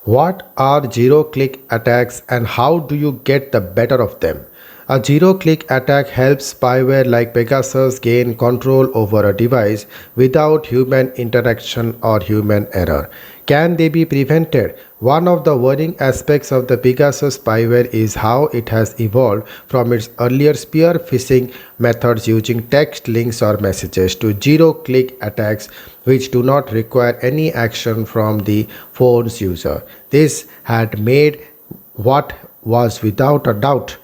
What are zero click attacks and how do you get the better of them? A zero click attack helps spyware like Pegasus gain control over a device without human interaction or human error. Can they be prevented? One of the worrying aspects of the Pegasus spyware is how it has evolved from its earlier spear phishing methods using text links or messages to zero click attacks which do not require any action from the phone's user. This had made what was without a doubt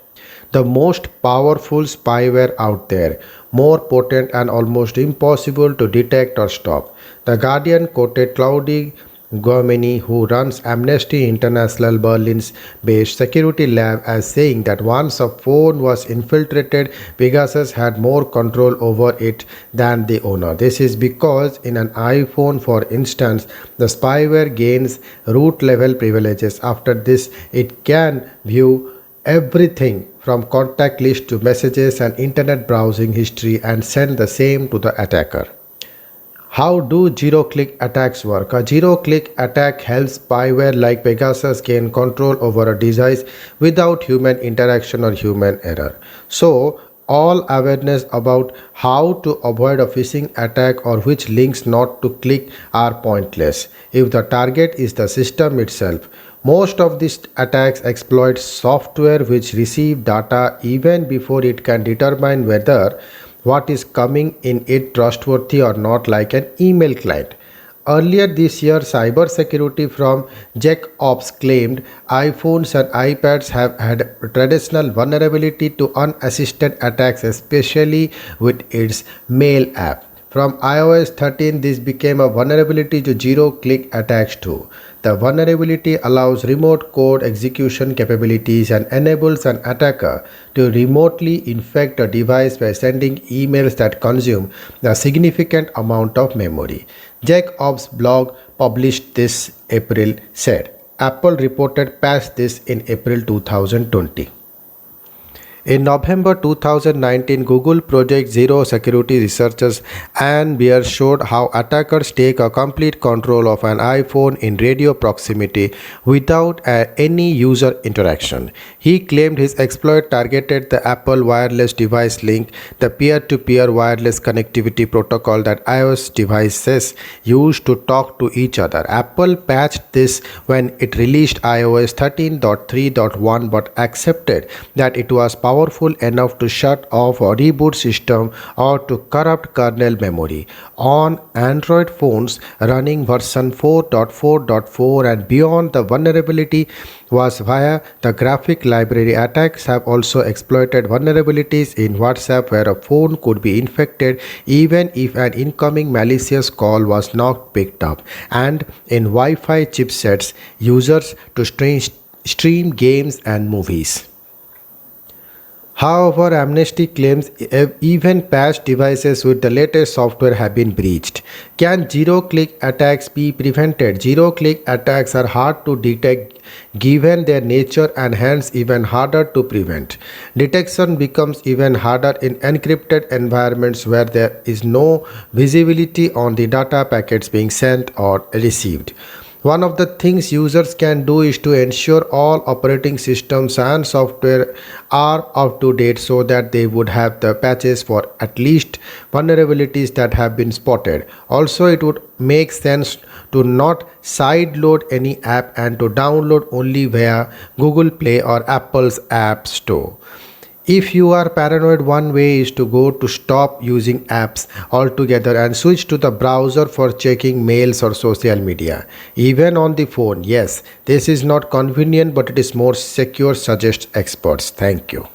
the most powerful spyware out there, more potent and almost impossible to detect or stop. The Guardian quoted Claude Guamini, who runs Amnesty International Berlin's based security lab, as saying that once a phone was infiltrated, Pegasus had more control over it than the owner. This is because in an iPhone, for instance, the spyware gains root level privileges. After this, it can view everything from contact list to messages and internet browsing history and send the same to the attacker. How do zero click attacks work? A zero click attack helps spyware like Pegasus gain control over a device without human interaction or human error. So, all awareness about how to avoid a phishing attack or which links not to click are pointless if the target is the system itself. Most of these attacks exploit software which receive data even before it can determine whether what is coming in it trustworthy or not, like an email client. Earlier this year, cybersecurity from JackOps claimed iPhones and iPads have had traditional vulnerability to unassisted attacks, especially with its Mail app. From iOS 13, this became a vulnerability to zero-click attacks too. The vulnerability allows remote code execution capabilities and enables an attacker to remotely infect a device by sending emails that consume a significant amount of memory. JackOps blog published this April said. Apple reported patched this in April 2020. In November 2019, Google Project Zero security researchers Ann Beer showed how attackers take a complete control of an iPhone in radio proximity without any user interaction. He claimed his exploit targeted the Apple Wireless Device Link, the peer-to-peer wireless connectivity protocol that iOS devices use to talk to each other. Apple patched this when it released iOS 13.3.1 but accepted that it was powerful enough to shut off a reboot system or to corrupt kernel memory. On Android phones running version 4.4.4 and beyond, the vulnerability was via the graphic library. Attacks have also exploited vulnerabilities in WhatsApp where a phone could be infected even if an incoming malicious call was not picked up, and in Wi-Fi chipsets users to stream games and movies. However, Amnesty claims even patched devices with the latest software have been breached. Can zero-click attacks be prevented? Zero-click attacks are hard to detect given their nature and hence even harder to prevent. Detection becomes even harder in encrypted environments where there is no visibility on the data packets being sent or received. One of the things users can do is to ensure all operating systems and software are up to date so that they would have the patches for at least vulnerabilities that have been spotted. Also, it would make sense to not sideload any app and to download only via Google Play or Apple's App Store. If you are paranoid, one way is to go to stop using apps altogether and switch to the browser for checking mails or social media. Even on the phone, yes, this is not convenient but it is more secure, suggests experts. Thank you.